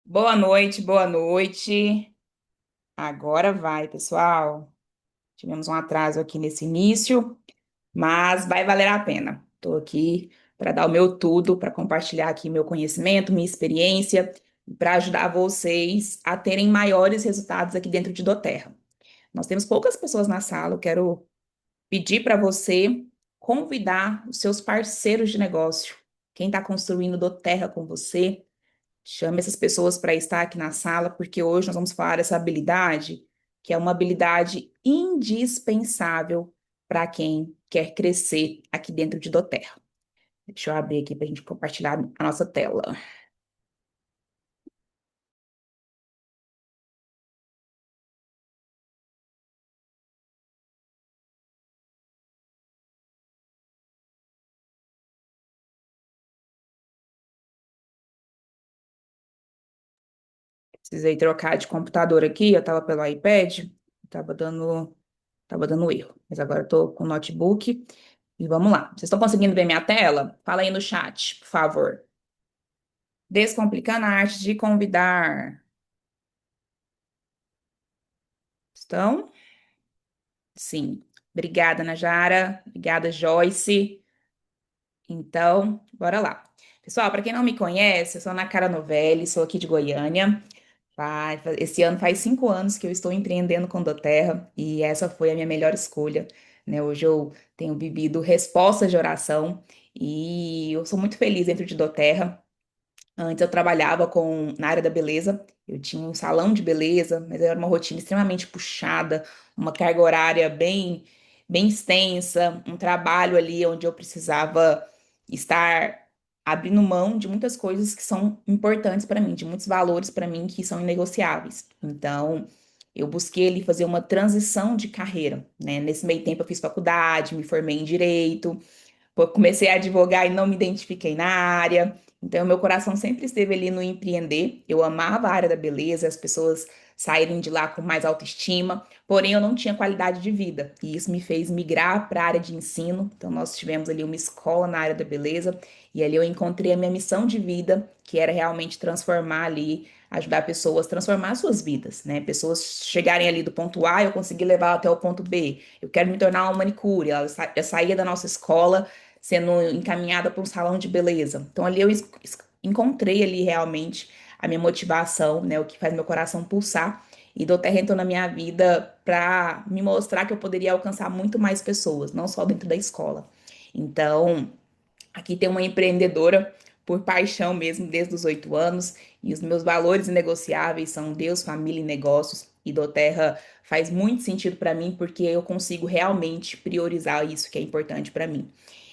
Boa noite, boa noite. Agora vai, pessoal. Tivemos um atraso aqui nesse início, mas vai valer a pena. Estou aqui para dar o meu tudo, para compartilhar aqui meu conhecimento, minha experiência, para ajudar vocês a terem maiores resultados aqui dentro de Doterra. Nós temos poucas pessoas na sala, eu quero pedir para você convidar os seus parceiros de negócio, quem está construindo Doterra com você. Chame essas pessoas para estar aqui na sala, porque hoje nós vamos falar dessa habilidade, que é uma habilidade indispensável para quem quer crescer aqui dentro de Doterra. Deixa eu abrir aqui para a gente compartilhar a nossa tela. Precisei trocar de computador aqui, eu estava pelo iPad, estava dando erro. Mas agora eu estou com o notebook e vamos lá. Vocês estão conseguindo ver minha tela? Fala aí no chat, por favor. Descomplicando a arte de convidar. Estão? Sim. Obrigada, Najara. Obrigada, Joyce. Então, bora lá. Pessoal, para quem não me conhece, eu sou Ana Cara Novelli, sou aqui de Goiânia. Esse ano faz 5 anos que eu estou empreendendo com Doterra e essa foi a minha melhor escolha, né? Hoje eu tenho vivido respostas de oração e eu sou muito feliz dentro de Doterra. Antes eu trabalhava na área da beleza, eu tinha um salão de beleza, mas era uma rotina extremamente puxada, uma carga horária bem extensa, um trabalho ali onde eu precisava estar abrindo mão de muitas coisas que são importantes para mim, de muitos valores para mim que são inegociáveis. Então, eu busquei ali fazer uma transição de carreira, né? Nesse meio tempo eu fiz faculdade, me formei em direito. Pô, comecei a advogar e não me identifiquei na área. Então, meu coração sempre esteve ali no empreender. Eu amava a área da beleza, as pessoas saírem de lá com mais autoestima, porém eu não tinha qualidade de vida. E isso me fez migrar para a área de ensino. Então, nós tivemos ali uma escola na área da beleza e ali eu encontrei a minha missão de vida, que era realmente transformar ali, ajudar pessoas a transformar suas vidas, né? Pessoas chegarem ali do ponto A, eu consegui levar até o ponto B. Eu quero me tornar uma manicure. Ela já saía da nossa escola sendo encaminhada para um salão de beleza. Então ali eu encontrei ali realmente a minha motivação, né, o que faz meu coração pulsar. E Doterra entrou na minha vida para me mostrar que eu poderia alcançar muito mais pessoas, não só dentro da escola. Então, aqui tem uma empreendedora por paixão mesmo, desde os 8 anos, e os meus valores inegociáveis são Deus, família e negócios. E Doterra faz muito sentido para mim porque eu consigo realmente priorizar isso que é importante para mim.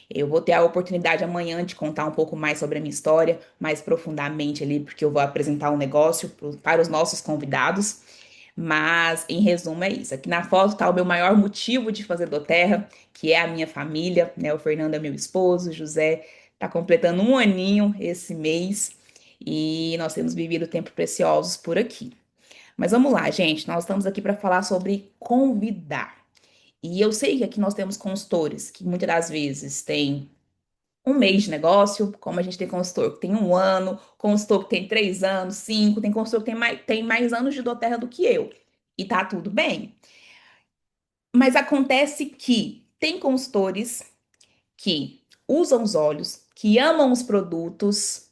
Eu vou ter a oportunidade amanhã de contar um pouco mais sobre a minha história, mais profundamente ali, porque eu vou apresentar um negócio para os nossos convidados. Mas, em resumo, é isso. Aqui na foto está o meu maior motivo de fazer Doterra, que é a minha família, né? O Fernando é meu esposo, o José está completando um aninho esse mês e nós temos vivido tempos preciosos por aqui. Mas vamos lá, gente. Nós estamos aqui para falar sobre convidar. E eu sei que aqui nós temos consultores que muitas das vezes têm um mês de negócio, como a gente tem consultor que tem 1 ano, consultor que tem 3 anos, cinco, tem consultor que tem mais anos de doTERRA do que eu. E tá tudo bem. Mas acontece que tem consultores que usam os olhos, que amam os produtos,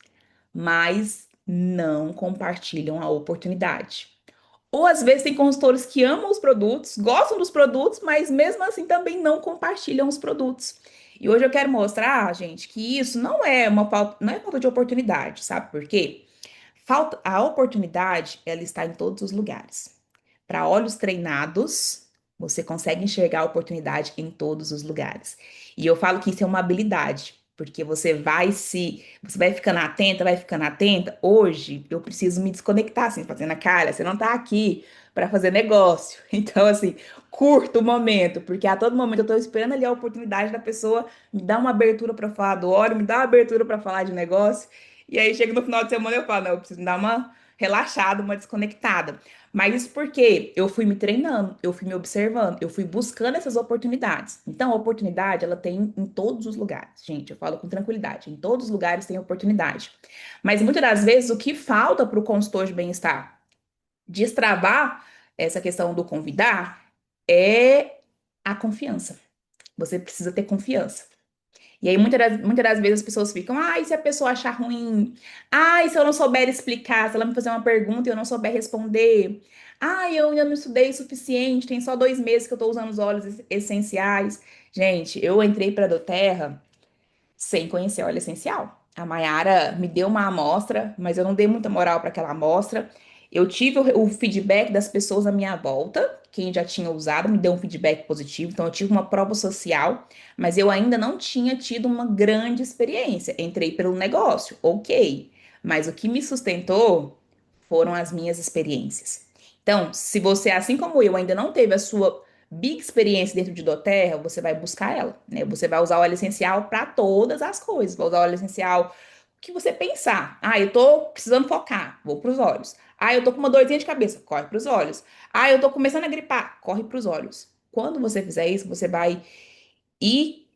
mas não compartilham a oportunidade. Ou às vezes tem consultores que amam os produtos, gostam dos produtos, mas mesmo assim também não compartilham os produtos. E hoje eu quero mostrar, gente, que isso não é uma falta, não é falta de oportunidade, sabe por quê? A oportunidade, ela está em todos os lugares. Para olhos treinados, você consegue enxergar a oportunidade em todos os lugares. E eu falo que isso é uma habilidade, porque você vai ficando atenta. Hoje eu preciso me desconectar, assim, fazendo a cara, você não tá aqui para fazer negócio. Então, assim, curto o momento, porque a todo momento eu tô esperando ali a oportunidade da pessoa me dar uma abertura para falar do óleo, me dar uma abertura para falar de negócio. E aí chega no final de semana e eu falo, não, eu preciso dar uma relaxada, uma desconectada. Mas isso porque eu fui me treinando, eu fui me observando, eu fui buscando essas oportunidades. Então, a oportunidade, ela tem em todos os lugares, gente. Eu falo com tranquilidade. Em todos os lugares tem oportunidade. Mas muitas das vezes, o que falta para o consultor de bem-estar destravar essa questão do convidar é a confiança. Você precisa ter confiança. E aí, muitas das vezes as pessoas ficam, ai, se a pessoa achar ruim? Ai, se eu não souber explicar, se ela me fazer uma pergunta e eu não souber responder? Ai, eu ainda não estudei o suficiente, tem só 2 meses que eu tô usando os óleos essenciais. Gente, eu entrei para a doTERRA sem conhecer óleo essencial. A Mayara me deu uma amostra, mas eu não dei muita moral para aquela amostra. Eu tive o feedback das pessoas à minha volta, quem já tinha usado me deu um feedback positivo, então eu tive uma prova social, mas eu ainda não tinha tido uma grande experiência. Entrei pelo negócio, ok, mas o que me sustentou foram as minhas experiências. Então, se você, assim como eu, ainda não teve a sua big experiência dentro de doTERRA, você vai buscar ela, né? Você vai usar o óleo essencial para todas as coisas. Vai usar o óleo essencial que você pensar. Ah, eu tô precisando focar, vou para os olhos. Ah, eu tô com uma dorzinha de cabeça, corre para os olhos. Ah, eu tô começando a gripar, corre para os olhos. Quando você fizer isso, você vai ir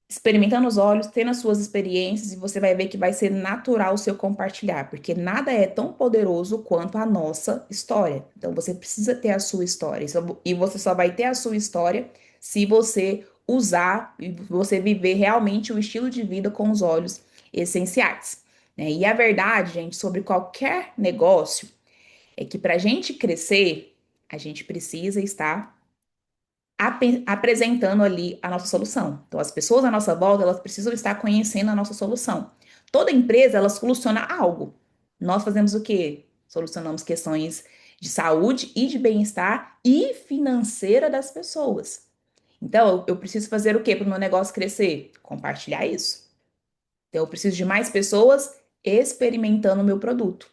experimentando os olhos, tendo as suas experiências, e você vai ver que vai ser natural o seu compartilhar, porque nada é tão poderoso quanto a nossa história. Então você precisa ter a sua história, e você só vai ter a sua história se você usar e você viver realmente o estilo de vida com os olhos essenciais, né? E a verdade, gente, sobre qualquer negócio é que para a gente crescer, a gente precisa estar apresentando ali a nossa solução. Então, as pessoas à nossa volta, elas precisam estar conhecendo a nossa solução. Toda empresa, ela soluciona algo. Nós fazemos o quê? Solucionamos questões de saúde e de bem-estar e financeira das pessoas. Então, eu preciso fazer o quê para o meu negócio crescer? Compartilhar isso. Então, eu preciso de mais pessoas experimentando o meu produto.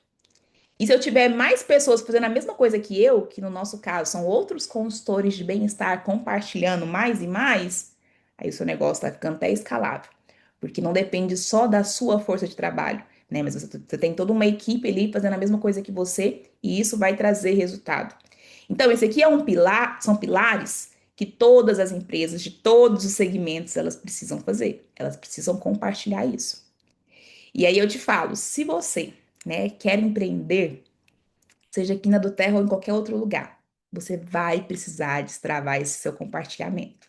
E se eu tiver mais pessoas fazendo a mesma coisa que eu, que no nosso caso são outros consultores de bem-estar compartilhando mais e mais, aí o seu negócio vai ficando até escalável. Porque não depende só da sua força de trabalho, né? Mas você tem toda uma equipe ali fazendo a mesma coisa que você, e isso vai trazer resultado. Então, esse aqui é um pilar, são pilares que todas as empresas de todos os segmentos elas precisam fazer. Elas precisam compartilhar isso. E aí eu te falo, se você, né, quer empreender, seja aqui na do Terra ou em qualquer outro lugar, você vai precisar destravar esse seu compartilhamento.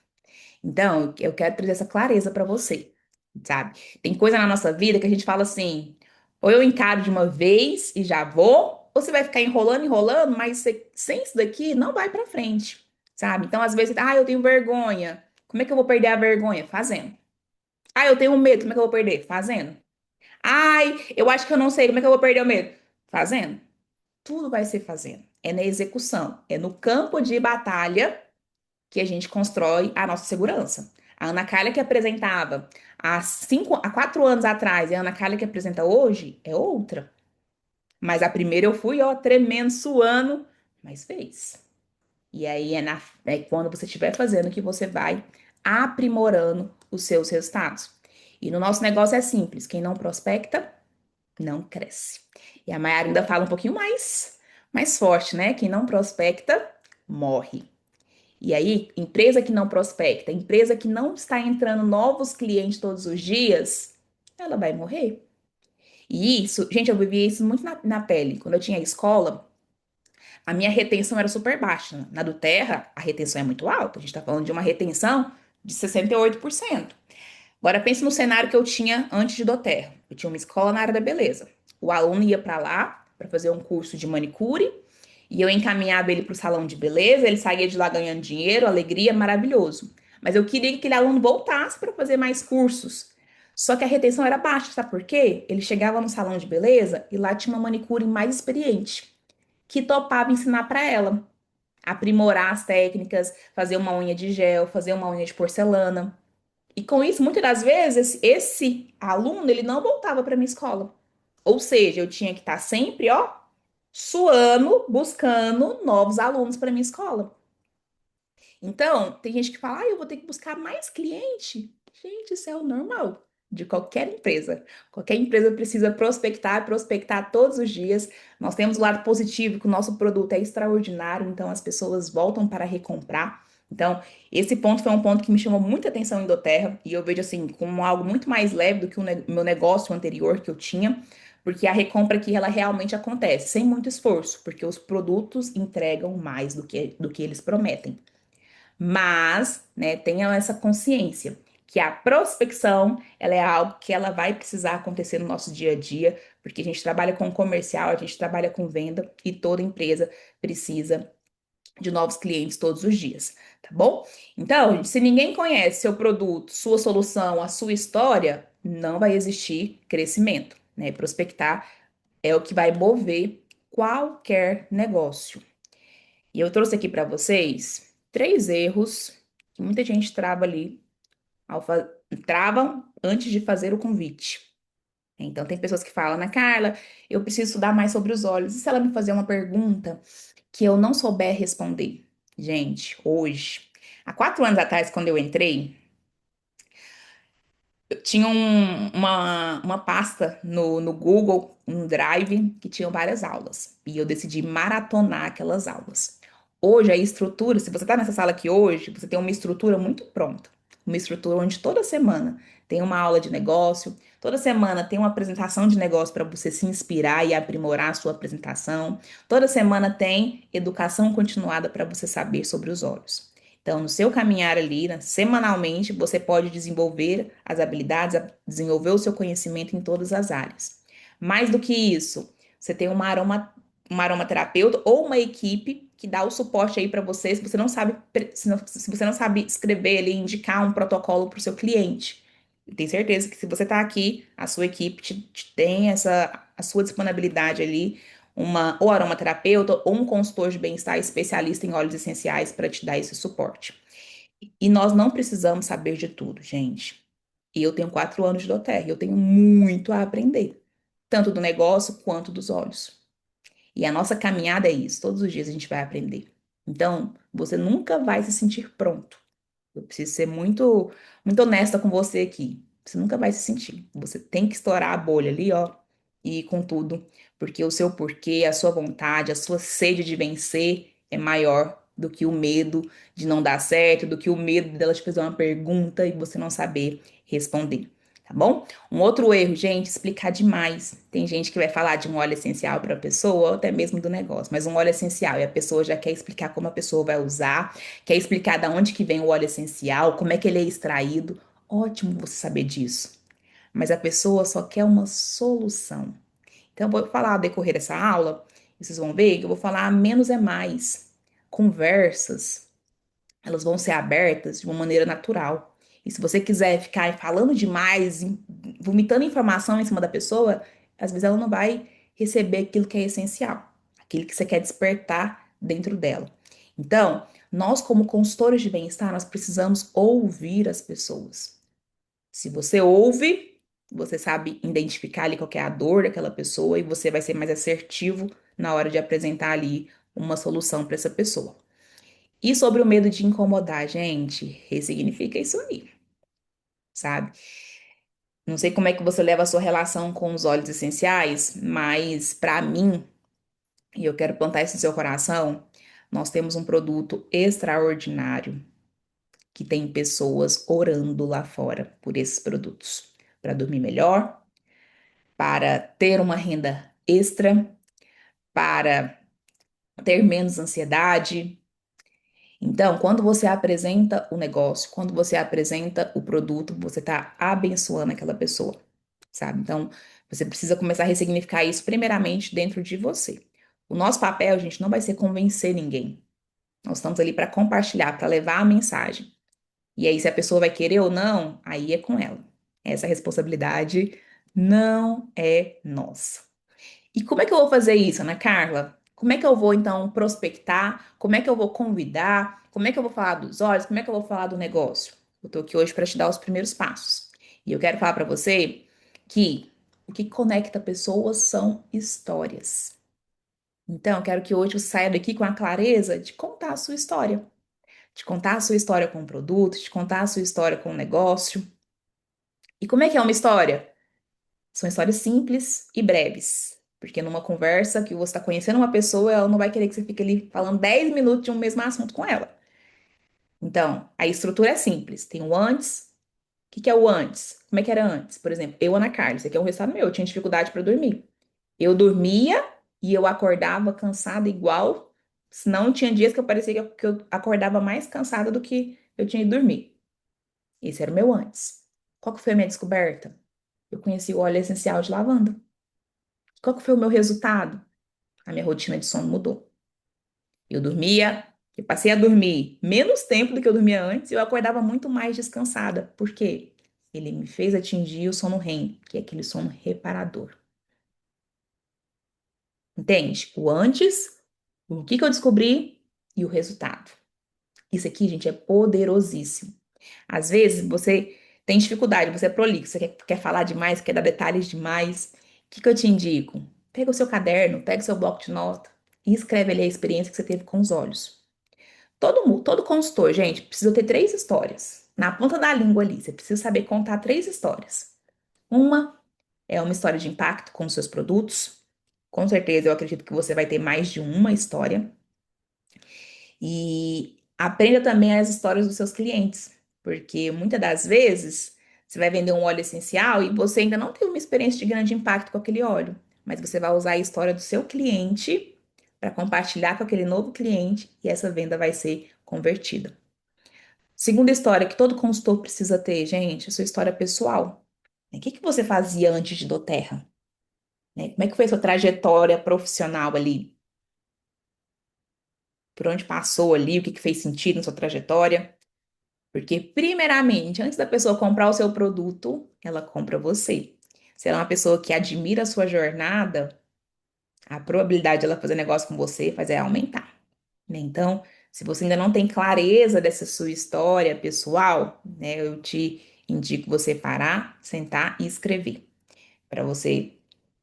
Então, eu quero trazer essa clareza para você, sabe? Tem coisa na nossa vida que a gente fala assim, ou eu encaro de uma vez e já vou, ou você vai ficar enrolando, enrolando, mas sem isso daqui não vai para frente, sabe? Então, às vezes, eu tenho vergonha. Como é que eu vou perder a vergonha? Fazendo. Ah, eu tenho medo. Como é que eu vou perder? Fazendo. Ai, eu acho que eu não sei. Como é que eu vou perder o medo? Fazendo. Tudo vai ser fazendo. É na execução, é no campo de batalha que a gente constrói a nossa segurança. A Ana Carla que apresentava há 4 anos atrás e a Ana Carla que apresenta hoje é outra. Mas a primeira eu fui, ó, tremendo, suando, mas fez. E aí é quando você estiver fazendo que você vai aprimorando os seus resultados. E no nosso negócio é simples: quem não prospecta, não cresce. E a Mayara ainda fala um pouquinho mais forte, né? Quem não prospecta, morre. E aí, empresa que não prospecta, empresa que não está entrando novos clientes todos os dias, ela vai morrer. E isso, gente, eu vivia isso muito na pele. Quando eu tinha escola, a minha retenção era super baixa. Na do Terra, a retenção é muito alta. A gente está falando de uma retenção de 68%. Agora pense no cenário que eu tinha antes de doTERRA. Eu tinha uma escola na área da beleza. O aluno ia para lá para fazer um curso de manicure e eu encaminhava ele para o salão de beleza, ele saía de lá ganhando dinheiro, alegria, maravilhoso. Mas eu queria que aquele aluno voltasse para fazer mais cursos. Só que a retenção era baixa, sabe por quê? Ele chegava no salão de beleza e lá tinha uma manicure mais experiente, que topava ensinar para ela, aprimorar as técnicas, fazer uma unha de gel, fazer uma unha de porcelana. E com isso, muitas das vezes, esse aluno, ele não voltava para minha escola. Ou seja, eu tinha que estar sempre, ó, suando, buscando novos alunos para minha escola. Então, tem gente que fala, eu vou ter que buscar mais cliente. Gente, isso é o normal. de qualquer empresa. Qualquer empresa precisa prospectar, prospectar todos os dias. Nós temos o lado positivo, que o nosso produto é extraordinário, então as pessoas voltam para recomprar. Então, esse ponto foi um ponto que me chamou muita atenção em Doterra, e eu vejo assim como algo muito mais leve do que o meu negócio anterior que eu tinha, porque a recompra aqui ela realmente acontece, sem muito esforço, porque os produtos entregam mais do que eles prometem. Mas, né, tenham essa consciência que a prospecção, ela é algo que ela vai precisar acontecer no nosso dia a dia, porque a gente trabalha com comercial, a gente trabalha com venda e toda empresa precisa de novos clientes todos os dias, tá bom? Então, se ninguém conhece seu produto, sua solução, a sua história, não vai existir crescimento, né? Prospectar é o que vai mover qualquer negócio. E eu trouxe aqui para vocês três erros que muita gente trava ali, travam antes de fazer o convite. Então, tem pessoas que falam, Ana Carla, eu preciso estudar mais sobre os olhos. E se ela me fazer uma pergunta que eu não souber responder? Gente, hoje, há 4 anos atrás, quando eu entrei, eu tinha uma pasta no Google, um Drive, que tinha várias aulas. E eu decidi maratonar aquelas aulas. Hoje, a estrutura, se você está nessa sala aqui hoje, você tem uma estrutura muito pronta. Uma estrutura onde toda semana tem uma aula de negócio, toda semana tem uma apresentação de negócio para você se inspirar e aprimorar a sua apresentação. Toda semana tem educação continuada para você saber sobre os olhos. Então, no seu caminhar ali, né, semanalmente, você pode desenvolver as habilidades, desenvolver o seu conhecimento em todas as áreas. Mais do que isso, você tem uma aromaterapeuta ou uma equipe que dá o suporte aí para você, se você não sabe, se você não sabe escrever ali, indicar um protocolo para o seu cliente. Eu tenho certeza que se você está aqui, a sua equipe te tem a sua disponibilidade ali, uma ou aromaterapeuta ou um consultor de bem-estar especialista em óleos essenciais para te dar esse suporte. E nós não precisamos saber de tudo, gente. E eu tenho 4 anos de doTERRA, e eu tenho muito a aprender, tanto do negócio quanto dos óleos. E a nossa caminhada é isso, todos os dias a gente vai aprender. Então, você nunca vai se sentir pronto. Eu preciso ser muito honesta com você aqui. Você nunca vai se sentir. Você tem que estourar a bolha ali, ó, e ir com tudo, porque o seu porquê, a sua vontade, a sua sede de vencer é maior do que o medo de não dar certo, do que o medo dela te fazer uma pergunta e você não saber responder. Tá bom? Um outro erro, gente, explicar demais. Tem gente que vai falar de um óleo essencial para a pessoa, ou até mesmo do negócio, mas um óleo essencial e a pessoa já quer explicar como a pessoa vai usar, quer explicar da onde que vem o óleo essencial, como é que ele é extraído. Ótimo você saber disso. Mas a pessoa só quer uma solução. Então, eu vou falar ao decorrer dessa aula, e vocês vão ver que eu vou falar menos é mais. Conversas, elas vão ser abertas de uma maneira natural. E se você quiser ficar falando demais, vomitando informação em cima da pessoa, às vezes ela não vai receber aquilo que é essencial, aquilo que você quer despertar dentro dela. Então, nós, como consultores de bem-estar, nós precisamos ouvir as pessoas. Se você ouve, você sabe identificar ali qual que é a dor daquela pessoa e você vai ser mais assertivo na hora de apresentar ali uma solução para essa pessoa. E sobre o medo de incomodar, gente, ressignifica isso aí, sabe? Não sei como é que você leva a sua relação com os óleos essenciais, mas para mim, e eu quero plantar isso no seu coração, nós temos um produto extraordinário que tem pessoas orando lá fora por esses produtos, para dormir melhor, para ter uma renda extra, para ter menos ansiedade. Então, quando você apresenta o negócio, quando você apresenta o produto, você está abençoando aquela pessoa, sabe? Então, você precisa começar a ressignificar isso primeiramente dentro de você. O nosso papel, gente, não vai ser convencer ninguém. Nós estamos ali para compartilhar, para levar a mensagem. E aí, se a pessoa vai querer ou não, aí é com ela. Essa responsabilidade não é nossa. E como é que eu vou fazer isso, Ana Carla? Como é que eu vou, então, prospectar? Como é que eu vou convidar? Como é que eu vou falar dos olhos? Como é que eu vou falar do negócio? Eu tô aqui hoje para te dar os primeiros passos. E eu quero falar para você que o que conecta pessoas são histórias. Então, eu quero que hoje você saia daqui com a clareza de contar a sua história. De contar a sua história com o produto, de contar a sua história com o negócio. E como é que é uma história? São histórias simples e breves. Porque numa conversa que você está conhecendo uma pessoa, ela não vai querer que você fique ali falando 10 minutos de um mesmo assunto com ela. Então, a estrutura é simples. Tem o antes. O que que é o antes? Como é que era antes? Por exemplo, eu, Ana Carla, isso aqui é um resultado meu. Eu tinha dificuldade para dormir. Eu dormia e eu acordava cansada igual. Senão, tinha dias que eu parecia que eu acordava mais cansada do que eu tinha ido dormir. Esse era o meu antes. Qual que foi a minha descoberta? Eu conheci o óleo essencial de lavanda. Qual que foi o meu resultado? A minha rotina de sono mudou. Eu dormia, eu passei a dormir menos tempo do que eu dormia antes e eu acordava muito mais descansada. Por quê? Ele me fez atingir o sono REM, que é aquele sono reparador. Entende? O antes, o que que eu descobri e o resultado. Isso aqui, gente, é poderosíssimo. Às vezes você tem dificuldade, você é prolixo, você quer falar demais, quer dar detalhes demais. O que que eu te indico? Pega o seu caderno, pega o seu bloco de nota e escreve ali a experiência que você teve com os olhos. Todo consultor, gente, precisa ter três histórias. Na ponta da língua ali, você precisa saber contar três histórias. Uma é uma história de impacto com os seus produtos. Com certeza, eu acredito que você vai ter mais de uma história. E aprenda também as histórias dos seus clientes, porque muitas das vezes você vai vender um óleo essencial e você ainda não teve uma experiência de grande impacto com aquele óleo, mas você vai usar a história do seu cliente para compartilhar com aquele novo cliente e essa venda vai ser convertida. Segunda história que todo consultor precisa ter, gente, é a sua história pessoal. O que que você fazia antes de doTERRA? Né? Como é que foi a sua trajetória profissional ali? Por onde passou ali? O que que fez sentido na sua trajetória? Porque, primeiramente, antes da pessoa comprar o seu produto, ela compra você. Se ela é uma pessoa que admira a sua jornada, a probabilidade de ela fazer negócio com você faz é aumentar, né? Então, se você ainda não tem clareza dessa sua história pessoal, né, eu te indico você parar, sentar e escrever, para você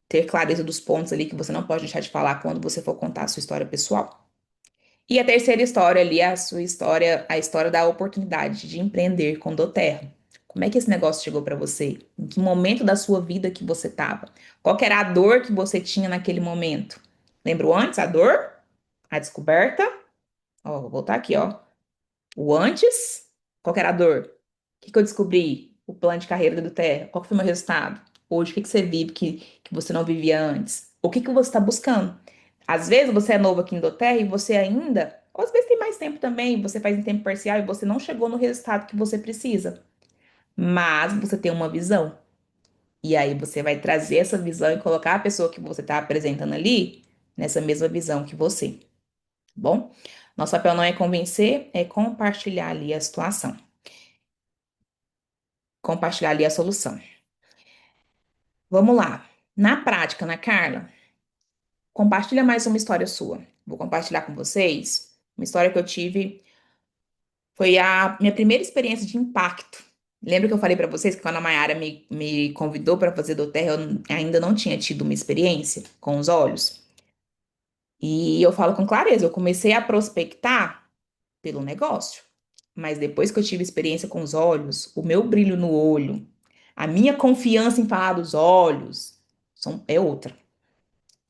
ter clareza dos pontos ali que você não pode deixar de falar quando você for contar a sua história pessoal. E a terceira história ali, é a sua história, a história da oportunidade de empreender com doTERRA. Como é que esse negócio chegou para você? Em que momento da sua vida que você estava? Qual que era a dor que você tinha naquele momento? Lembrou antes a dor? A descoberta? Ó, vou voltar aqui, ó. O antes, qual que era a dor? O que que eu descobri? O plano de carreira do Terra. Qual que foi o meu resultado? Hoje, o que que você vive que você não vivia antes? O que que você está buscando? Às vezes você é novo aqui em Doterra e você ainda, ou às vezes tem mais tempo também, você faz em tempo parcial e você não chegou no resultado que você precisa. Mas você tem uma visão. E aí você vai trazer essa visão e colocar a pessoa que você está apresentando ali nessa mesma visão que você, tá bom? Nosso papel não é convencer, é compartilhar ali a situação, compartilhar ali a solução. Vamos lá. Na prática, na Carla, compartilha mais uma história sua. Vou compartilhar com vocês uma história que eu tive, foi a minha primeira experiência de impacto. Lembra que eu falei pra vocês que quando a Mayara me convidou para fazer do Terra, ainda não tinha tido uma experiência com os olhos? E eu falo com clareza, eu comecei a prospectar pelo negócio. Mas depois que eu tive experiência com os olhos, o meu brilho no olho, a minha confiança em falar dos olhos, é outra.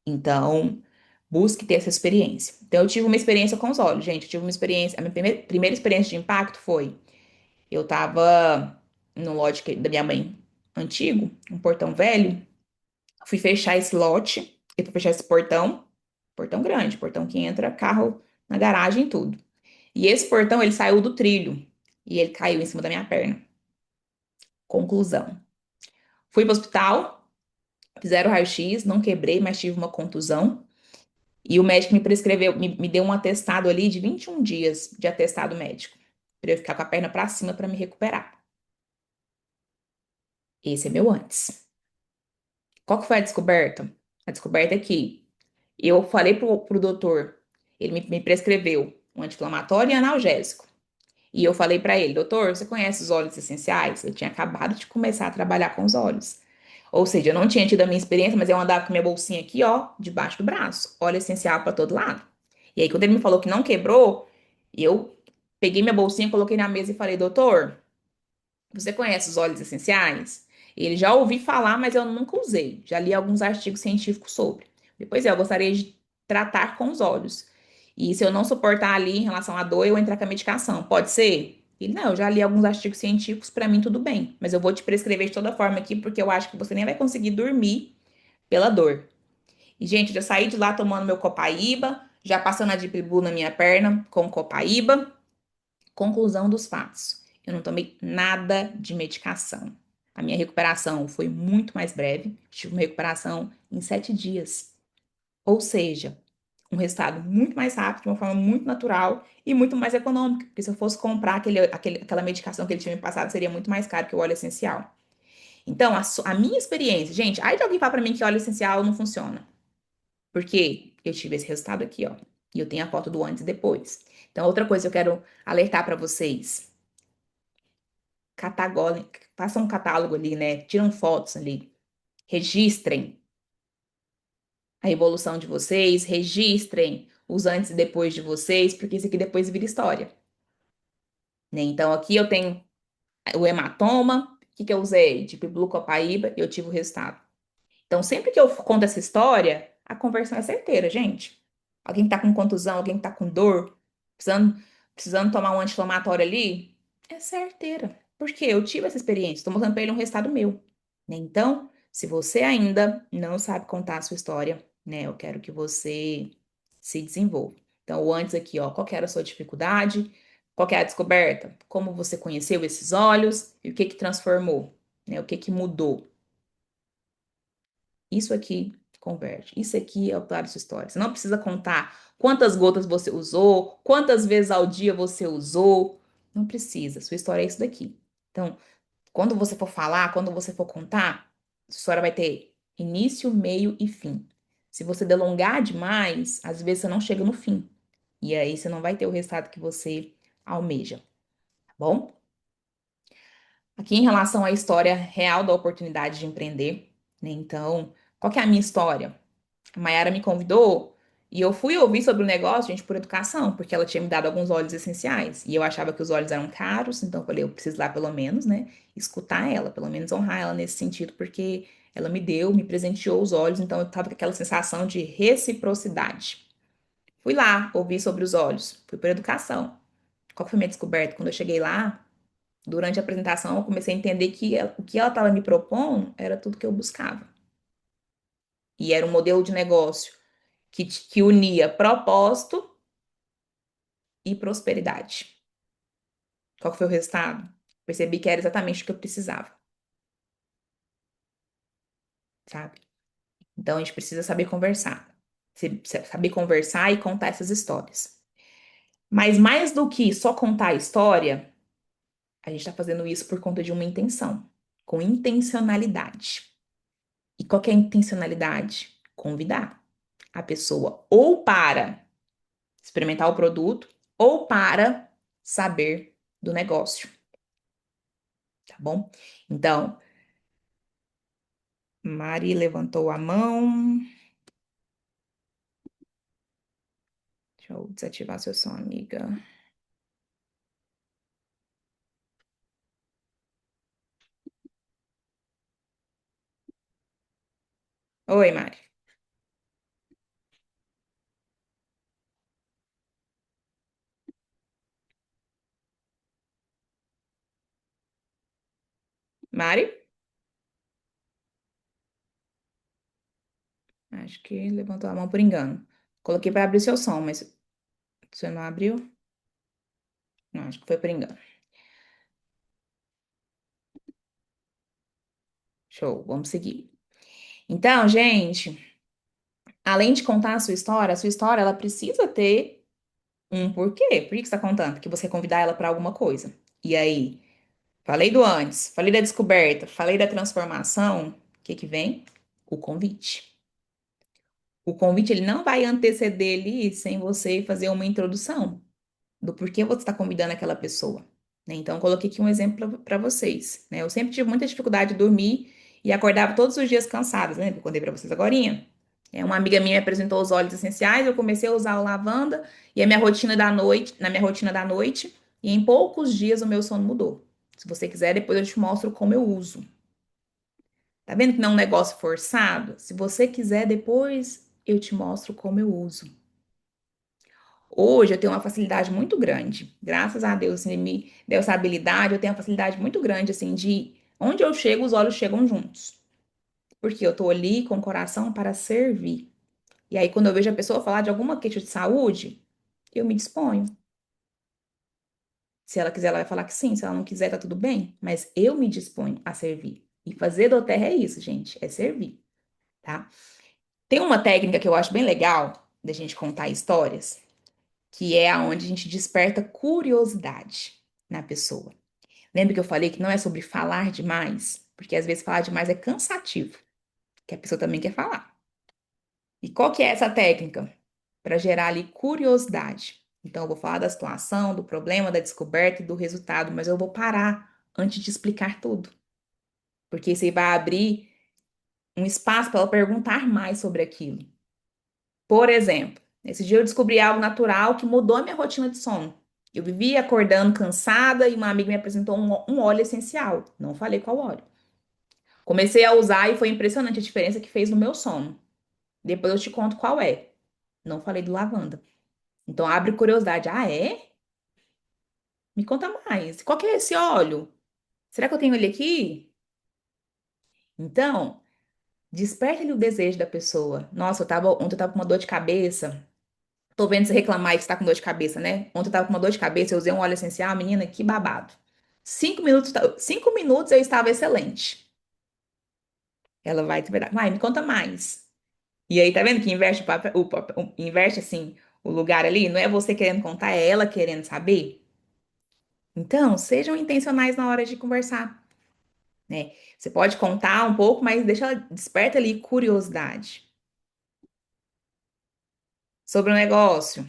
Então, busque ter essa experiência. Então, eu tive uma experiência com os olhos, gente. Eu tive uma experiência. A minha primeira experiência de impacto foi: eu tava no lote da minha mãe antigo, um portão velho. Fui fechar esse lote, e fui fechar esse portão, portão grande, portão que entra carro na garagem e tudo. E esse portão, ele saiu do trilho e ele caiu em cima da minha perna. Conclusão. Fui para o hospital, fizeram raio-x, não quebrei, mas tive uma contusão. E o médico me prescreveu, me deu um atestado ali de 21 dias de atestado médico, para eu ficar com a perna para cima para me recuperar. Esse é meu antes. Qual que foi a descoberta? A descoberta é que eu falei pro doutor, ele me prescreveu um anti-inflamatório e analgésico. E eu falei para ele, doutor, você conhece os óleos essenciais? Eu tinha acabado de começar a trabalhar com os óleos. Ou seja, eu não tinha tido a minha experiência, mas eu andava com minha bolsinha aqui, ó, debaixo do braço. Óleo essencial para todo lado. E aí, quando ele me falou que não quebrou, eu peguei minha bolsinha, coloquei na mesa e falei, doutor, você conhece os óleos essenciais? Ele já ouvi falar, mas eu nunca usei. Já li alguns artigos científicos sobre. Depois eu gostaria de tratar com os olhos. E se eu não suportar ali em relação à dor, eu entrar com a medicação. Pode ser? Ele, não, eu já li alguns artigos científicos, pra mim tudo bem. Mas eu vou te prescrever de toda forma aqui, porque eu acho que você nem vai conseguir dormir pela dor. E, gente, eu já saí de lá tomando meu Copaíba, já passando a Deep Blue na minha perna com Copaíba. Conclusão dos fatos. Eu não tomei nada de medicação. A minha recuperação foi muito mais breve. Tive uma recuperação em 7 dias. Ou seja, um resultado muito mais rápido, de uma forma muito natural e muito mais econômica. Porque se eu fosse comprar aquela medicação que ele tinha me passado, seria muito mais caro que o óleo essencial. Então, a minha experiência, gente, aí de alguém falar pra mim que óleo essencial não funciona. Porque eu tive esse resultado aqui, ó. E eu tenho a foto do antes e depois. Então, outra coisa que eu quero alertar pra vocês. Catagolem, façam um catálogo ali, né? Tiram fotos ali. Registrem a evolução de vocês, registrem os antes e depois de vocês, porque isso aqui depois vira história, né? Então, aqui eu tenho o hematoma, o que que eu usei? De Piblucopaíba, e eu tive o resultado. Então, sempre que eu conto essa história, a conversão é certeira, gente. Alguém que tá com contusão, alguém que tá com dor, precisando, precisando tomar um anti-inflamatório ali, é certeira. Porque eu tive essa experiência, estou mostrando para ele um resultado meu, né? Então, se você ainda não sabe contar a sua história, né, eu quero que você se desenvolva. Então, o antes aqui, ó, qual que era a sua dificuldade? Qual que é a descoberta? Como você conheceu esses olhos e o que que transformou, né? O que que mudou? Isso aqui converte. Isso aqui é o Claro Sua História. Você não precisa contar quantas gotas você usou, quantas vezes ao dia você usou. Não precisa. Sua história é isso daqui. Então, quando você for falar, quando você for contar, sua história vai ter início, meio e fim. Se você delongar demais, às vezes você não chega no fim. E aí você não vai ter o resultado que você almeja, tá bom? Aqui em relação à história real da oportunidade de empreender, né? Então, qual que é a minha história? A Mayara me convidou e eu fui ouvir sobre o negócio, gente, por educação, porque ela tinha me dado alguns óleos essenciais. E eu achava que os óleos eram caros, então eu falei, eu preciso lá pelo menos, né, escutar ela, pelo menos honrar ela nesse sentido, porque ela me deu, me presenteou os óleos, então eu tava com aquela sensação de reciprocidade. Fui lá ouvir sobre os óleos, fui por educação. Qual foi a minha descoberta? Quando eu cheguei lá, durante a apresentação, eu comecei a entender que o que ela estava me propondo era tudo que eu buscava. E era um modelo de negócio que unia propósito e prosperidade. Qual que foi o resultado? Percebi que era exatamente o que eu precisava, sabe? Então a gente precisa saber conversar. Saber conversar e contar essas histórias. Mas mais do que só contar a história, a gente está fazendo isso por conta de uma intenção, com intencionalidade. E qual que é a intencionalidade? Convidar a pessoa ou para experimentar o produto ou para saber do negócio, tá bom? Então, Mari levantou a mão. Deixa eu desativar seu som, amiga. Oi, Mari. Mari? Acho que levantou a mão por engano. Coloquei para abrir seu som, mas você não abriu? Não, acho que foi por engano. Show, vamos seguir. Então, gente, além de contar a sua história, ela precisa ter um porquê. Por que que você está contando? Porque você quer convidar ela para alguma coisa. E aí, falei do antes, falei da descoberta, falei da transformação. O que que vem? O convite. O convite ele não vai anteceder ali sem você fazer uma introdução do porquê você está convidando aquela pessoa, né? Então, eu coloquei aqui um exemplo para vocês, né? Eu sempre tive muita dificuldade de dormir e acordava todos os dias cansada, né? Eu contei para vocês agorinha. Uma amiga minha me apresentou os óleos essenciais, eu comecei a usar o lavanda e a minha rotina da noite, na minha rotina da noite, e em poucos dias o meu sono mudou. Se você quiser, depois eu te mostro como eu uso. Tá vendo que não é um negócio forçado? Se você quiser, depois eu te mostro como eu uso. Hoje eu tenho uma facilidade muito grande. Graças a Deus, ele me deu essa habilidade, eu tenho uma facilidade muito grande, assim, de onde eu chego, os olhos chegam juntos. Porque eu tô ali com o coração para servir. E aí, quando eu vejo a pessoa falar de alguma queixa de saúde, eu me disponho. Se ela quiser, ela vai falar que sim. Se ela não quiser, tá tudo bem. Mas eu me disponho a servir. E fazer do terra é isso, gente, é servir, tá? Tem uma técnica que eu acho bem legal da gente contar histórias, que é aonde a gente desperta curiosidade na pessoa. Lembra que eu falei que não é sobre falar demais? Porque às vezes falar demais é cansativo, que a pessoa também quer falar. E qual que é essa técnica? Para gerar ali curiosidade. Então, eu vou falar da situação, do problema, da descoberta e do resultado, mas eu vou parar antes de explicar tudo. Porque isso aí vai abrir um espaço para ela perguntar mais sobre aquilo. Por exemplo, esse dia eu descobri algo natural que mudou a minha rotina de sono. Eu vivia acordando cansada e uma amiga me apresentou um óleo essencial. Não falei qual óleo. Comecei a usar e foi impressionante a diferença que fez no meu sono. Depois eu te conto qual é. Não falei do lavanda. Então abre curiosidade. Ah, é? Me conta mais. Qual que é esse óleo? Será que eu tenho ele aqui? Então, desperta ali o desejo da pessoa. Nossa, ontem eu tava com uma dor de cabeça. Tô vendo você reclamar que você tá com dor de cabeça, né? Ontem eu tava com uma dor de cabeça, eu usei um óleo essencial, menina, que babado. 5 minutos, 5 minutos eu estava excelente. Ela vai, vai, me conta mais. E aí, tá vendo que inverte inverte assim o lugar ali? Não é você querendo contar, é ela querendo saber. Então, sejam intencionais na hora de conversar, né? Você pode contar um pouco, mas deixa ela desperta ali curiosidade sobre o negócio.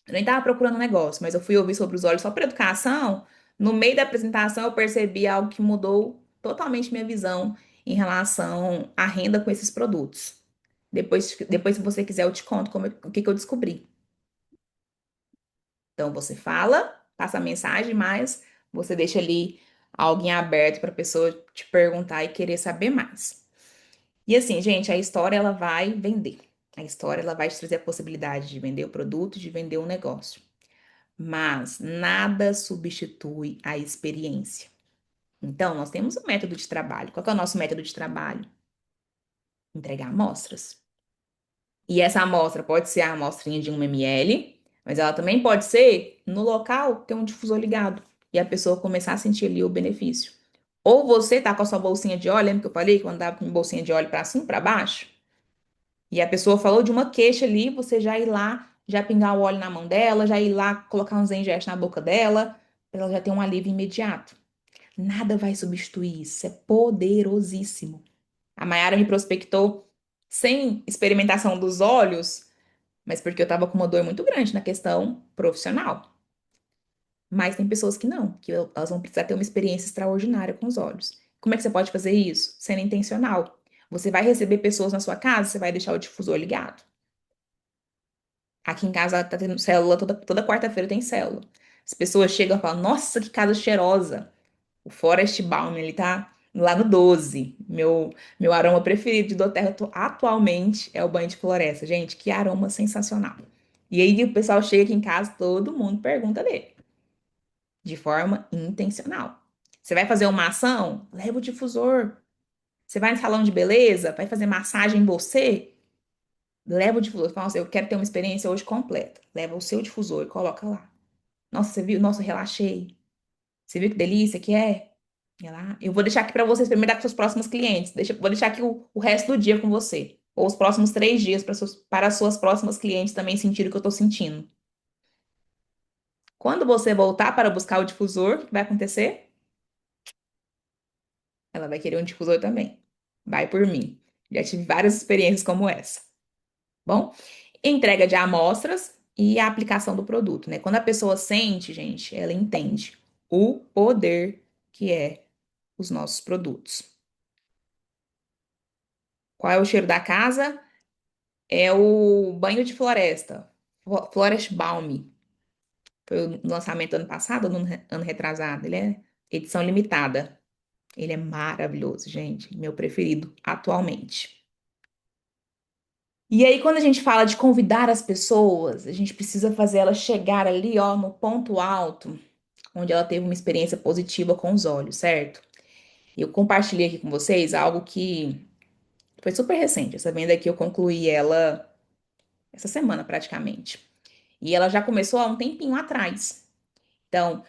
Eu nem estava procurando um negócio, mas eu fui ouvir sobre os olhos só para educação. No meio da apresentação, eu percebi algo que mudou totalmente minha visão em relação à renda com esses produtos. Depois, se você quiser, eu te conto o que que eu descobri. Então, você fala, passa a mensagem, mas você deixa ali algo em aberto para a pessoa te perguntar e querer saber mais. E assim, gente, a história ela vai vender. A história ela vai te trazer a possibilidade de vender o produto, de vender um negócio. Mas nada substitui a experiência. Então, nós temos um método de trabalho. Qual que é o nosso método de trabalho? Entregar amostras. E essa amostra pode ser a amostrinha de 1 ml, mas ela também pode ser no local ter um difusor ligado e a pessoa começar a sentir ali o benefício. Ou você tá com a sua bolsinha de óleo, lembra que eu falei que eu andava com minha bolsinha de óleo para cima, para baixo? E a pessoa falou de uma queixa ali, você já ir lá, já pingar o óleo na mão dela, já ir lá colocar uns Zengest na boca dela, pra ela já ter um alívio imediato. Nada vai substituir isso, é poderosíssimo. A Mayara me prospectou sem experimentação dos olhos, mas porque eu tava com uma dor muito grande na questão profissional. Mas tem pessoas que não, que elas vão precisar ter uma experiência extraordinária com os olhos. Como é que você pode fazer isso? Sendo intencional. Você vai receber pessoas na sua casa, você vai deixar o difusor ligado. Aqui em casa tá tendo célula, toda quarta-feira tem célula. As pessoas chegam e falam, nossa, que casa cheirosa. O Forest Balm, ele tá lá no 12. Meu aroma preferido de doTERRA atualmente é o banho de floresta. Gente, que aroma sensacional. E aí o pessoal chega aqui em casa, todo mundo pergunta dele, de forma intencional. Você vai fazer uma ação? Leva o difusor. Você vai no salão de beleza? Vai fazer massagem em você? Leva o difusor. Fala, nossa, eu quero ter uma experiência hoje completa. Leva o seu difusor e coloca lá. Nossa, você viu? Nossa, eu relaxei. Você viu que delícia que é? E lá, eu vou deixar aqui para você experimentar com seus próximos clientes. Vou deixar aqui o resto do dia com você. Ou os próximos 3 dias para as suas próximas clientes também sentirem o que eu tô sentindo. Quando você voltar para buscar o difusor, o que vai acontecer? Ela vai querer um difusor também. Vai por mim. Já tive várias experiências como essa. Bom, entrega de amostras e a aplicação do produto, né? Quando a pessoa sente, gente, ela entende o poder que é os nossos produtos. Qual é o cheiro da casa? É o banho de floresta, Forest Balm. Foi o lançamento ano passado, ano retrasado. Ele é edição limitada. Ele é maravilhoso, gente. Meu preferido atualmente. E aí, quando a gente fala de convidar as pessoas, a gente precisa fazer ela chegar ali, ó, no ponto alto, onde ela teve uma experiência positiva com os olhos, certo? E eu compartilhei aqui com vocês algo que foi super recente. Essa venda aqui eu concluí ela essa semana praticamente. E ela já começou há um tempinho atrás. Então,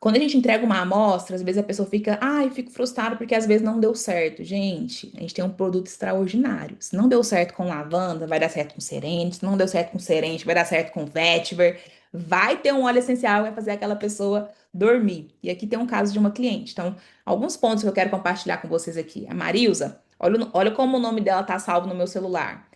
quando a gente entrega uma amostra, às vezes a pessoa fica, ai, fico frustrado porque às vezes não deu certo. Gente, a gente tem um produto extraordinário. Se não deu certo com lavanda, vai dar certo com serente. Se não deu certo com serente, vai dar certo com vetiver. Vai ter um óleo essencial que vai fazer aquela pessoa dormir. E aqui tem um caso de uma cliente. Então, alguns pontos que eu quero compartilhar com vocês aqui. A Marilza, olha como o nome dela tá salvo no meu celular.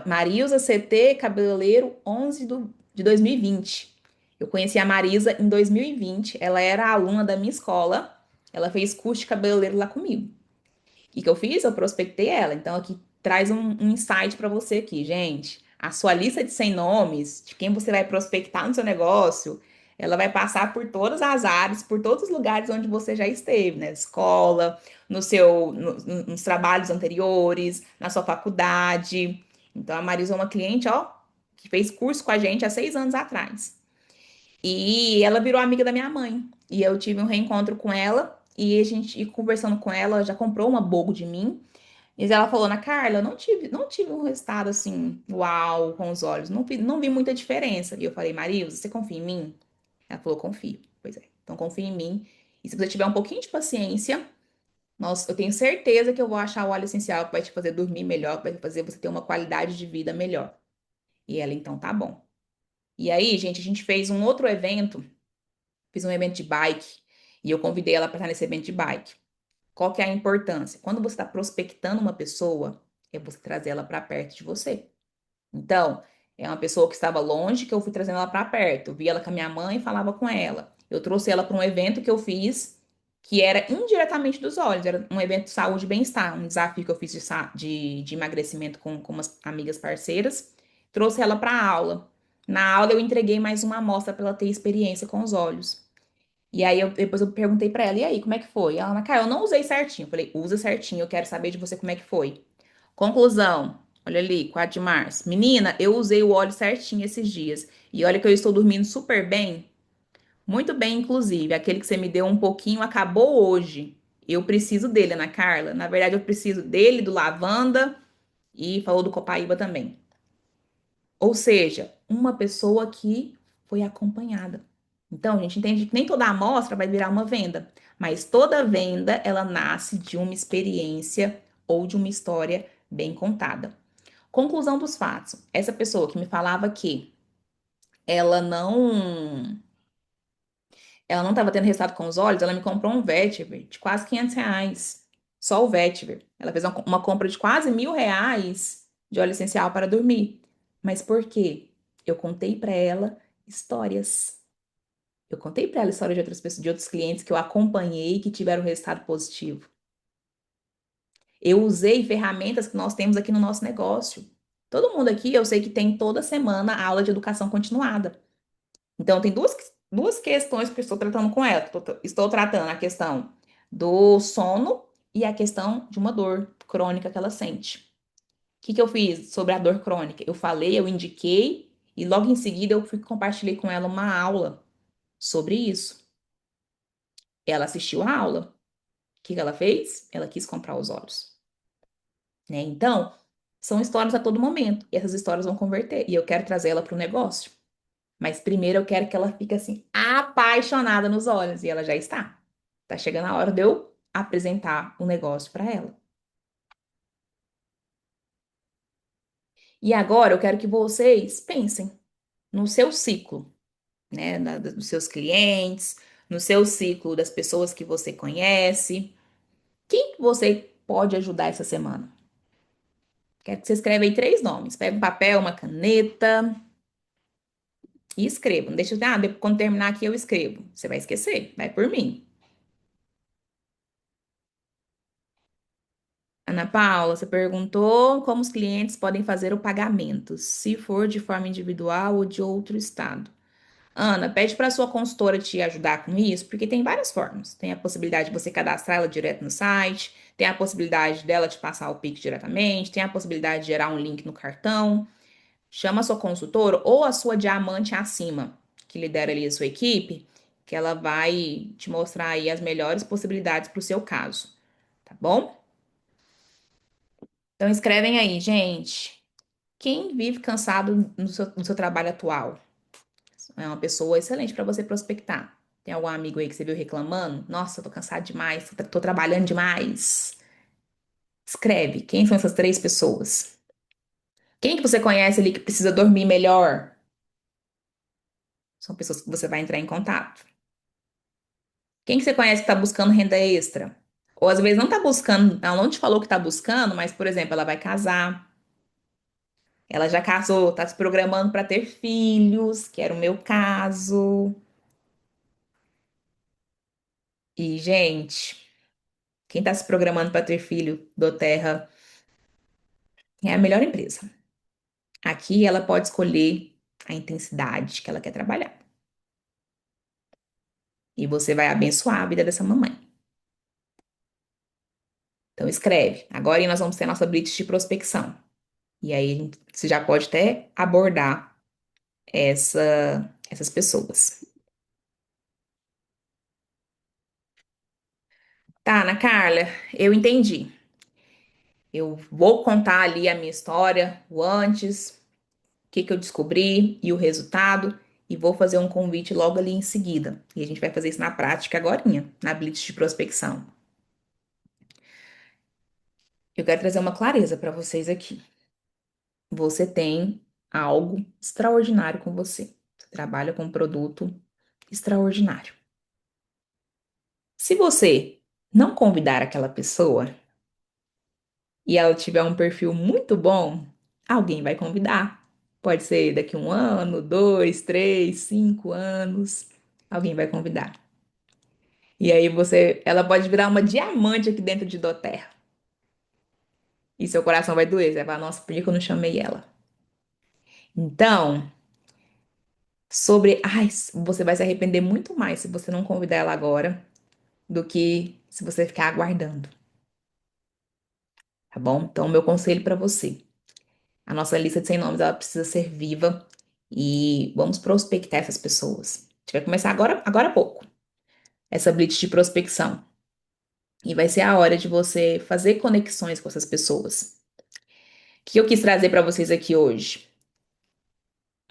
Marilza CT Cabeleireiro 11 de 2020. Eu conheci a Marisa em 2020. Ela era aluna da minha escola. Ela fez curso de cabeleireiro lá comigo. O que que eu fiz? Eu prospectei ela. Então, aqui traz um insight para você aqui, gente. A sua lista de 100 nomes, de quem você vai prospectar no seu negócio, ela vai passar por todas as áreas, por todos os lugares onde você já esteve, né? Escola, nos trabalhos anteriores, na sua faculdade. Então, a Marisa é uma cliente, ó, que fez curso com a gente há 6 anos atrás. E ela virou amiga da minha mãe. E eu tive um reencontro com ela. E a gente, e conversando com ela, já comprou uma bogo de mim. E ela falou, Ana Carla, eu não tive um resultado assim, uau, com os olhos. Não vi muita diferença. E eu falei, Marilza, você confia em mim? Ela falou, confio. Pois é, então confia em mim. E se você tiver um pouquinho de paciência, nossa, eu tenho certeza que eu vou achar o óleo essencial que vai te fazer dormir melhor, que vai fazer você ter uma qualidade de vida melhor. E ela, então, tá bom. E aí, gente, a gente fez um outro evento. Fiz um evento de bike e eu convidei ela para estar nesse evento de bike. Qual que é a importância? Quando você está prospectando uma pessoa, é você trazer ela para perto de você. Então, é uma pessoa que estava longe que eu fui trazendo ela para perto. Eu vi ela com a minha mãe e falava com ela. Eu trouxe ela para um evento que eu fiz que era indiretamente dos olhos, era um evento de saúde e bem-estar, um desafio que eu fiz de emagrecimento com umas amigas parceiras. Trouxe ela para a aula. Na aula eu entreguei mais uma amostra para ela ter experiência com os olhos. E aí depois eu perguntei pra ela, e aí, como é que foi? Ela, Ana Caio, eu não usei certinho. Eu falei, usa certinho, eu quero saber de você como é que foi. Conclusão, olha ali, 4 de março. Menina, eu usei o óleo certinho esses dias. E olha que eu estou dormindo super bem. Muito bem, inclusive. Aquele que você me deu um pouquinho acabou hoje. Eu preciso dele, Ana Carla. Na verdade, eu preciso dele, do lavanda e falou do copaíba também. Ou seja, uma pessoa que foi acompanhada. Então, a gente entende que nem toda amostra vai virar uma venda, mas toda venda ela nasce de uma experiência ou de uma história bem contada. Conclusão dos fatos. Essa pessoa que me falava que ela não ela não estava tendo resultado com os olhos, ela me comprou um vetiver de quase R$ 500. Só o vetiver. Ela fez uma compra de quase R$ 1.000 de óleo essencial para dormir. Mas por quê? Eu contei para ela histórias. Eu contei para ela histórias de outras pessoas, de outros clientes que eu acompanhei que tiveram resultado positivo. Eu usei ferramentas que nós temos aqui no nosso negócio. Todo mundo aqui, eu sei que tem toda semana aula de educação continuada. Então, tem duas questões que eu estou tratando com ela. Estou tratando a questão do sono e a questão de uma dor crônica que ela sente. O que que eu fiz sobre a dor crônica? Eu falei, eu indiquei e logo em seguida eu compartilhei com ela uma aula sobre isso. Ela assistiu a aula. O que que ela fez? Ela quis comprar os olhos, né? Então, são histórias a todo momento e essas histórias vão converter e eu quero trazer ela para o negócio. Mas primeiro eu quero que ela fique assim, apaixonada nos olhos. E ela já está. Tá chegando a hora de eu apresentar o negócio para ela. E agora eu quero que vocês pensem no seu ciclo, né? Dos seus clientes, no seu ciclo das pessoas que você conhece. Quem que você pode ajudar essa semana? Quero que você escreva aí 3 nomes. Pega um papel, uma caneta e escreva. Não deixa, depois, quando terminar aqui eu escrevo. Você vai esquecer, vai por mim. Ana Paula, você perguntou como os clientes podem fazer o pagamento, se for de forma individual ou de outro estado. Ana, pede para sua consultora te ajudar com isso, porque tem várias formas. Tem a possibilidade de você cadastrar ela direto no site, tem a possibilidade dela te passar o Pix diretamente, tem a possibilidade de gerar um link no cartão. Chama a sua consultora ou a sua diamante acima, que lidera ali a sua equipe, que ela vai te mostrar aí as melhores possibilidades para o seu caso, tá bom? Então escrevem aí, gente. Quem vive cansado no seu trabalho atual? É uma pessoa excelente para você prospectar. Tem algum amigo aí que você viu reclamando? Nossa, eu tô cansado demais, tô trabalhando demais. Escreve, quem são essas três pessoas? Quem que você conhece ali que precisa dormir melhor? São pessoas que você vai entrar em contato. Quem que você conhece que está buscando renda extra? Ou às vezes não está buscando, ela não te falou que está buscando, mas, por exemplo, ela vai casar, ela já casou, está se programando para ter filhos, que era o meu caso. E, gente, quem está se programando para ter filho do Terra é a melhor empresa. Aqui ela pode escolher a intensidade que ela quer trabalhar. E você vai abençoar a vida dessa mamãe. Então escreve. Agora nós vamos ter nossa blitz de prospecção. E aí você já pode até abordar essas pessoas. Tá, Ana Carla, eu entendi. Eu vou contar ali a minha história, o antes, o que que eu descobri e o resultado, e vou fazer um convite logo ali em seguida. E a gente vai fazer isso na prática agorinha, na blitz de prospecção. Eu quero trazer uma clareza para vocês aqui. Você tem algo extraordinário com você. Você trabalha com um produto extraordinário. Se você não convidar aquela pessoa e ela tiver um perfil muito bom, alguém vai convidar. Pode ser daqui um ano, dois, três, 5 anos, alguém vai convidar. E aí ela pode virar uma diamante aqui dentro de Doterra. E seu coração vai doer, você vai falar, nossa, por que que eu não chamei ela? Então, ai, você vai se arrepender muito mais se você não convidar ela agora do que se você ficar aguardando, tá bom? Então, meu conselho para você. A nossa lista de 100 nomes, ela precisa ser viva e vamos prospectar essas pessoas. A gente vai começar agora há pouco, essa blitz de prospecção. E vai ser a hora de você fazer conexões com essas pessoas. O que eu quis trazer para vocês aqui hoje?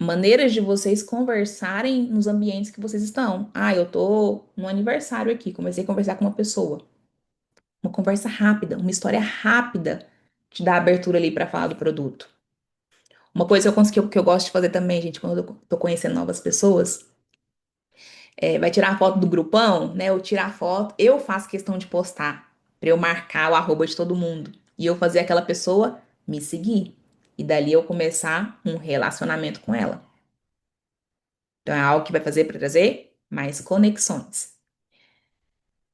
Maneiras de vocês conversarem nos ambientes que vocês estão. Ah, eu tô no aniversário aqui, comecei a conversar com uma pessoa. Uma conversa rápida, uma história rápida te dá abertura ali para falar do produto. Uma coisa que eu gosto de fazer também, gente, quando eu tô conhecendo novas pessoas, vai tirar a foto do grupão, né? Eu tirar a foto, eu faço questão de postar, pra eu marcar o arroba de todo mundo. E eu fazer aquela pessoa me seguir. E dali eu começar um relacionamento com ela. Então é algo que vai fazer para trazer mais conexões.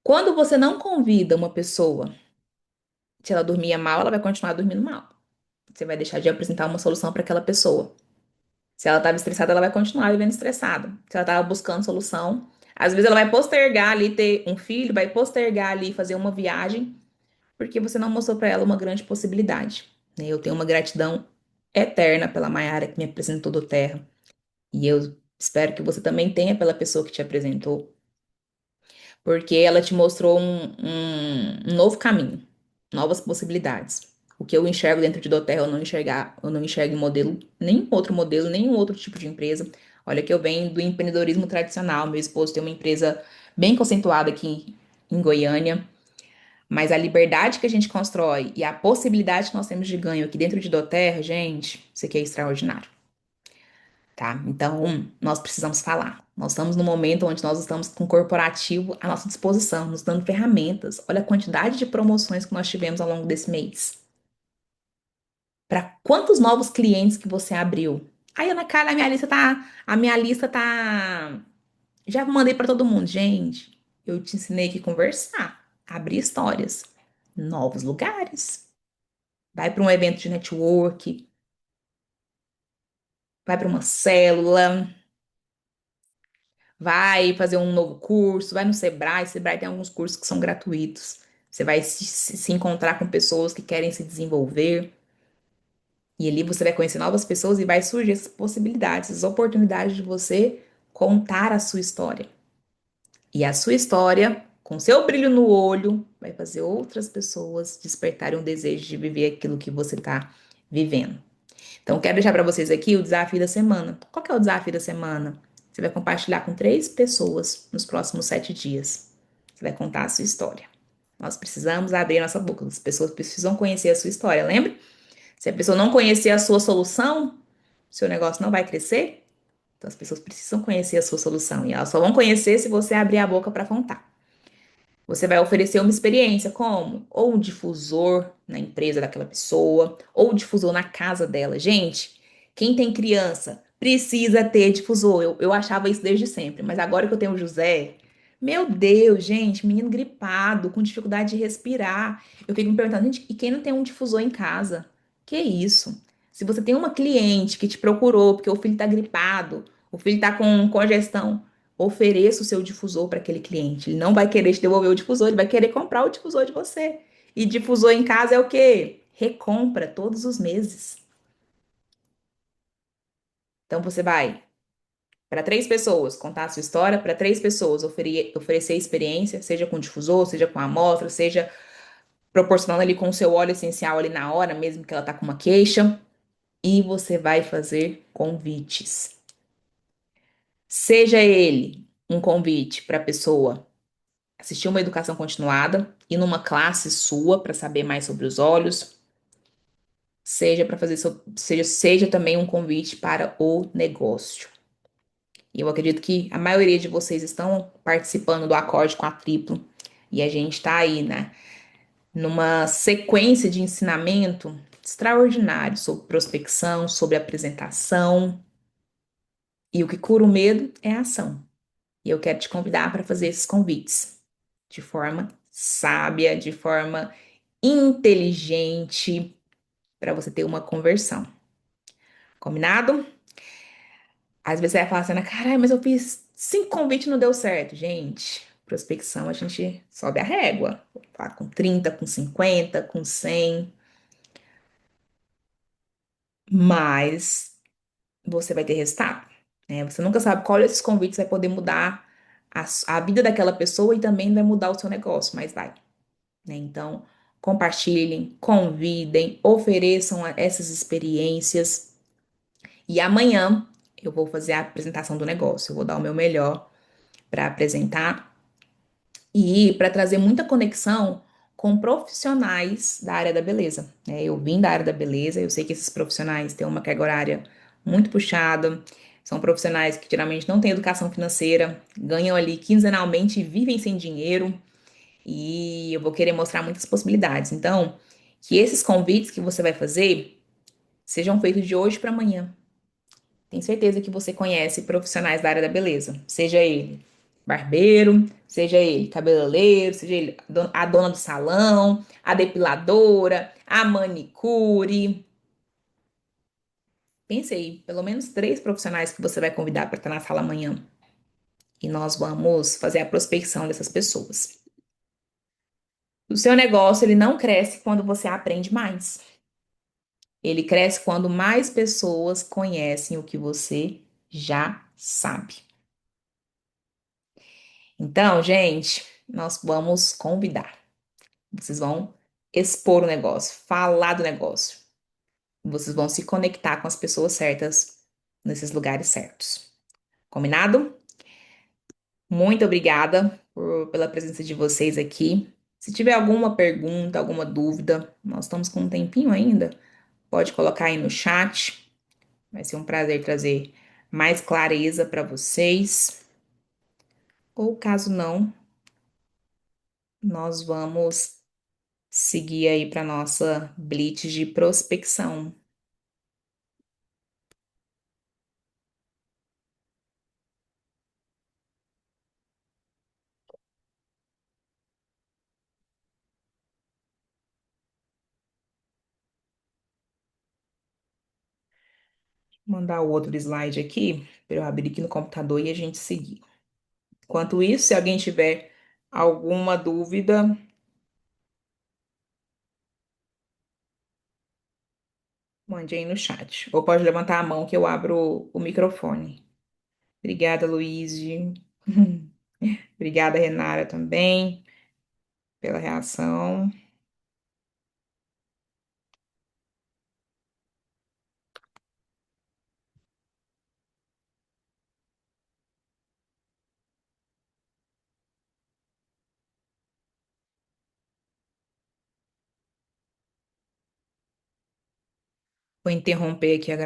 Quando você não convida uma pessoa, se ela dormia mal, ela vai continuar dormindo mal. Você vai deixar de apresentar uma solução para aquela pessoa. Se ela estava estressada, ela vai continuar vivendo estressada. Se ela estava buscando solução, às vezes ela vai postergar ali ter um filho, vai postergar ali fazer uma viagem, porque você não mostrou para ela uma grande possibilidade, né? Eu tenho uma gratidão eterna pela Mayara que me apresentou do Terra, e eu espero que você também tenha pela pessoa que te apresentou, porque ela te mostrou um novo caminho, novas possibilidades. O que eu enxergo dentro de Doterra, eu não enxergo em modelo, nenhum outro modelo, nenhum outro tipo de empresa. Olha que eu venho do empreendedorismo tradicional, meu esposo tem uma empresa bem conceituada aqui em Goiânia, mas a liberdade que a gente constrói e a possibilidade que nós temos de ganho aqui dentro de Doterra, gente, isso aqui é extraordinário, tá? Então, nós precisamos falar. Nós estamos no momento onde nós estamos com o corporativo à nossa disposição, nos dando ferramentas. Olha a quantidade de promoções que nós tivemos ao longo desse mês. Para quantos novos clientes que você abriu? Aí, Ana Carla, a minha lista tá, já mandei para todo mundo. Gente, eu te ensinei que conversar, abrir histórias, novos lugares. Vai para um evento de network, vai para uma célula, vai fazer um novo curso, vai no Sebrae. Sebrae tem alguns cursos que são gratuitos. Você vai se encontrar com pessoas que querem se desenvolver. E ali você vai conhecer novas pessoas e vai surgir essas possibilidades, essas oportunidades de você contar a sua história. E a sua história, com seu brilho no olho, vai fazer outras pessoas despertarem um desejo de viver aquilo que você está vivendo. Então, quero deixar para vocês aqui o desafio da semana. Qual que é o desafio da semana? Você vai compartilhar com 3 pessoas nos próximos 7 dias. Você vai contar a sua história. Nós precisamos abrir a nossa boca. As pessoas precisam conhecer a sua história, lembra? Se a pessoa não conhecer a sua solução, seu negócio não vai crescer. Então, as pessoas precisam conhecer a sua solução. E elas só vão conhecer se você abrir a boca para contar. Você vai oferecer uma experiência, como? Ou um difusor na empresa daquela pessoa, ou um difusor na casa dela. Gente, quem tem criança precisa ter difusor. Eu achava isso desde sempre, mas agora que eu tenho o José, meu Deus, gente, menino gripado, com dificuldade de respirar. Eu fico me perguntando, gente, e quem não tem um difusor em casa? Que isso? Se você tem uma cliente que te procurou porque o filho tá gripado, o filho tá com congestão, ofereça o seu difusor para aquele cliente. Ele não vai querer te devolver o difusor, ele vai querer comprar o difusor de você. E difusor em casa é o quê? Recompra todos os meses. Então você vai para 3 pessoas contar a sua história, para 3 pessoas oferecer experiência, seja com difusor, seja com amostra, seja proporcionando ali com o seu óleo essencial ali na hora, mesmo que ela tá com uma queixa. E você vai fazer convites. Seja ele um convite para a pessoa assistir uma educação continuada, ir numa classe sua para saber mais sobre os olhos, seja para fazer seja também um convite para o negócio. E eu acredito que a maioria de vocês estão participando do acorde com a triplo e a gente está aí, né, numa sequência de ensinamento extraordinário sobre prospecção, sobre apresentação, e o que cura o medo é a ação. E eu quero te convidar para fazer esses convites de forma sábia, de forma inteligente, para você ter uma conversão. Combinado? Às vezes você vai falar assim, caralho, mas eu fiz 5 convites e não deu certo. Gente, prospecção a gente sobe a régua. Tá com 30, com 50, com 100, mas você vai ter resultado, né? Você nunca sabe qual desses convites vai poder mudar a vida daquela pessoa e também vai mudar o seu negócio, mas vai, né? Então, compartilhem, convidem, ofereçam essas experiências. E amanhã eu vou fazer a apresentação do negócio. Eu vou dar o meu melhor para apresentar e para trazer muita conexão com profissionais da área da beleza, né? Eu vim da área da beleza, eu sei que esses profissionais têm uma carga horária muito puxada, são profissionais que geralmente não têm educação financeira, ganham ali quinzenalmente e vivem sem dinheiro, e eu vou querer mostrar muitas possibilidades. Então, que esses convites que você vai fazer sejam feitos de hoje para amanhã. Tenho certeza que você conhece profissionais da área da beleza, seja ele barbeiro, seja ele cabeleireiro, seja ele a dona do salão, a depiladora, a manicure. Pensei, pelo menos 3 profissionais que você vai convidar para estar na sala amanhã. E nós vamos fazer a prospecção dessas pessoas. O seu negócio, ele não cresce quando você aprende mais. Ele cresce quando mais pessoas conhecem o que você já sabe. Então, gente, nós vamos convidar. Vocês vão expor o negócio, falar do negócio. Vocês vão se conectar com as pessoas certas nesses lugares certos. Combinado? Muito obrigada pela presença de vocês aqui. Se tiver alguma pergunta, alguma dúvida, nós estamos com um tempinho ainda, pode colocar aí no chat. Vai ser um prazer trazer mais clareza para vocês. Ou caso não, nós vamos seguir aí para nossa blitz de prospecção. Vou mandar o outro slide aqui, para eu abrir aqui no computador e a gente seguir. Enquanto isso, se alguém tiver alguma dúvida, mande aí no chat. Ou pode levantar a mão que eu abro o microfone. Obrigada, Luiz. Obrigada, Renara, também, pela reação. Vou interromper aqui a gravação.